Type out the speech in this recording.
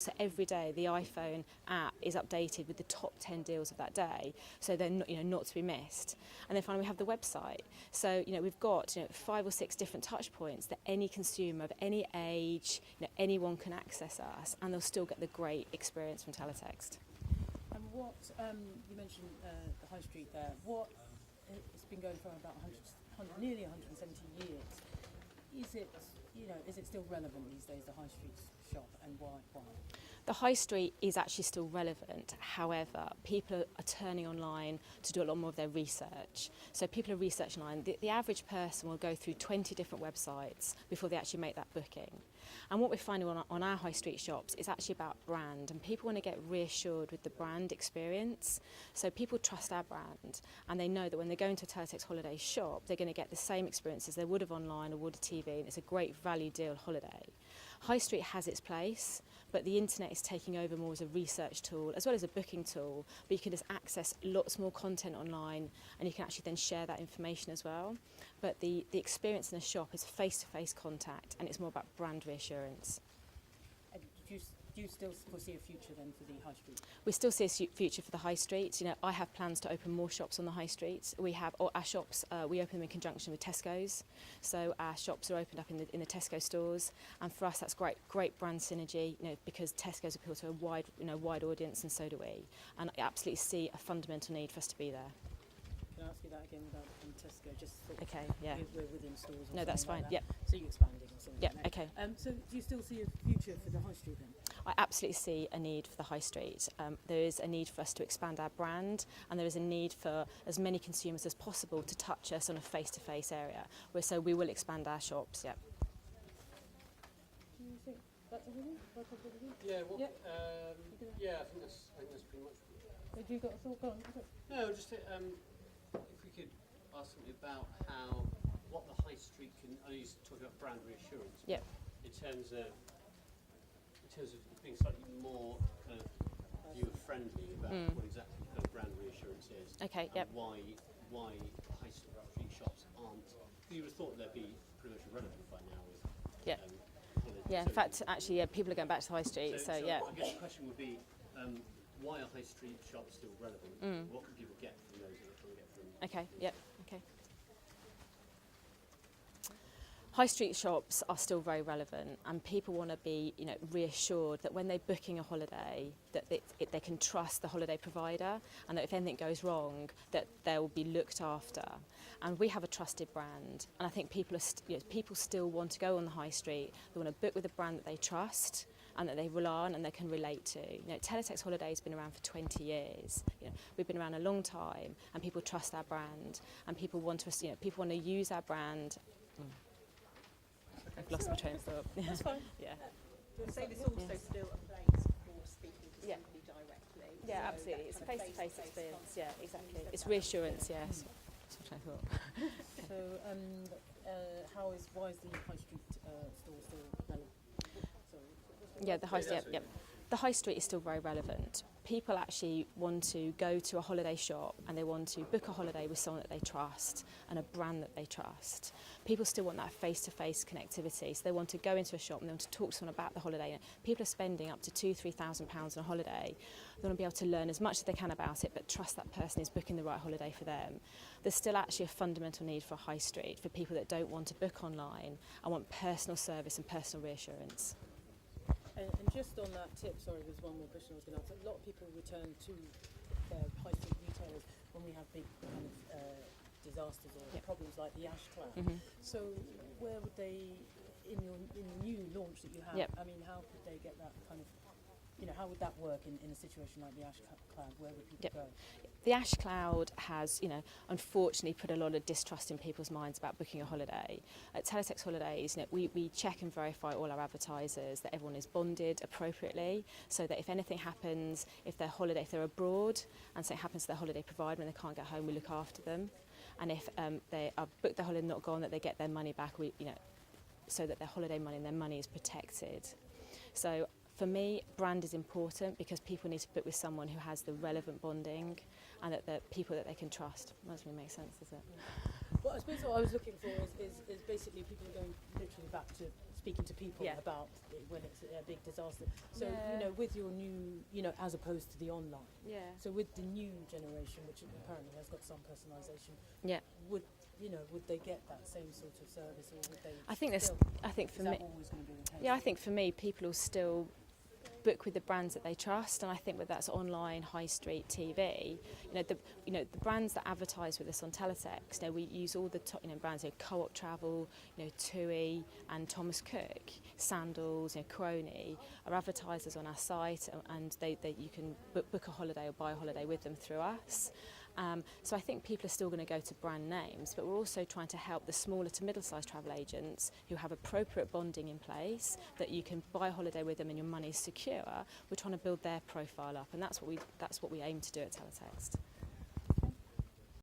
So every day the iPhone app is updated with the top 10 deals of that day, so they're not, not to be missed. And then finally we have the website. So we've got 5 or 6 different touch points that any consumer of any age, anyone can access us, and they'll still get the great experience from Teletext. And what you mentioned the high street there. What it's been going for about nearly 170 years. Is it still relevant these days, the high street shop, and why? The high street is actually still relevant. However, people are turning online to do a lot more of their research. So people are researching online. The average person will go through 20 different websites before they actually make that booking. And what we're finding on our high street shops is actually about brand, and people want to get reassured with the brand experience. So people trust our brand, and they know that when they go into a Teletext holiday shop, they're going to get the same experience as they would have online or would have TV, and it's a great value deal holiday. High street has its place, but the internet is taking over more as a research tool as well as a booking tool, but you can just access lots more content online, and you can actually then share that information as well. But the experience in a shop is face-to-face contact, and it's more about brand reassurance. And do you still foresee a future then for the high street? We still see a future for the high street. I have plans to open more shops on the high street. We have our shops. We open them in conjunction with Tesco's, so our shops are opened up in the Tesco stores. And for us, that's great brand synergy. Because Tesco's appeal to a wide audience, and so do we. And I absolutely see a fundamental need for us to be there. Can I ask you that again about Tesco? Just sort of Okay, yeah. We're within stores. Or no, that's fine. Like that. Yep. So you're expanding or something. Yep. Like that. Okay. So do you still see a future for the high street then? I absolutely see a need for the high street. There is a need for us to expand our brand, and there is a need for as many consumers as possible to touch us on a face-to-face area. So we will expand our shops. Yep. Do you think that's everything? Yeah. Well, Yep. I think that's pretty much. Have you got a thought? Go on. No, just if we could ask something about what the high street can. I know you talked about brand reassurance. Yep. In terms of being slightly more kind of viewer friendly about what exactly kind of brand reassurance is. Okay. And Yep. why high street shops aren't. You would have thought they'd be pretty much irrelevant by now. Yeah. Yeah. In fact, actually, people are going back to the high street. So yeah. I guess the question would be, why are high street shops still relevant? What can people get from those that they can get from? Okay. Yep. Okay. High street shops are still very relevant, and people want to be, reassured that when they're booking a holiday, that they can trust the holiday provider, and that if anything goes wrong, that they will be looked after. And we have a trusted brand, and I think people still want to go on the high street. They want to book with a brand that they trust and that they rely on and they can relate to. Teletext Holiday has been around for 20 years. We've been around a long time, and people trust our brand, and people want us. People want to use our brand. I've lost my train of thought. That's fine. Yeah. So there's also still a place for speaking to somebody directly. Yeah, So absolutely. that It's a kind of face-to-face experience. contact. Yeah, exactly. It's reassurance. Yes. That's what I thought. So why is the high street store still relevant? Yeah, the high street. Yep. The high street is still very relevant. People actually want to go to a holiday shop, and they want to book a holiday with someone that they trust and a brand that they trust. People still want that face-to-face connectivity, so they want to go into a shop and they want to talk to someone about the holiday. People are spending up to £2,000-3,000 on a holiday. They want to be able to learn as much as they can about it, but trust that person is booking the right holiday for them. There's still actually a fundamental need for a high street for people that don't want to book online and want personal service and personal reassurance. And just on that tip, sorry, there's one more question I was going to ask. A lot of people return to high street retailers when we have big kind of disasters or problems like the ash cloud. So where would they, in the new launch that you have, I mean, how could they get that kind of, how would that work in a situation like the ash cloud? Where would people go? The ash cloud has, unfortunately put a lot of distrust in people's minds about booking a holiday. At Teletext Holidays, we check and verify all our advertisers that everyone is bonded appropriately, so that if anything happens, if they're abroad and something happens to their holiday provider and they can't get home, we look after them. And if they are booked their holiday and not gone, that they get their money back, so that their holiday money and their money is protected. So for me, brand is important because people need to book with someone who has the relevant bonding and that the people that they can trust. That doesn't really make sense, does it? Well, I suppose what I was looking for is basically people are going literally back to speaking to people Yeah. about it when it's a big disaster. So, Yeah. you know, with your new, you know, as opposed to the online. Yeah. So with the new generation, which apparently has got some personalisation, Yeah. would they get that same sort of service, or would they? I think there's. still, I think for is me. that always going to be the case? Yeah, I think for me, people will still book with the brands that they trust, and I think whether that's online, high street, TV, the brands that advertise with us on Teletext, we use all the top, brands, Co-op Travel, TUI, and Thomas Cook, Sandals, Crony, are advertisers on our site, and you can book a holiday or buy a holiday with them through us. So I think people are still going to go to brand names, but we're also trying to help the smaller to middle-sized travel agents who have appropriate bonding in place, that you can buy a holiday with them and your money is secure. We're trying to build their profile up, and that's what we aim to do at Teletext.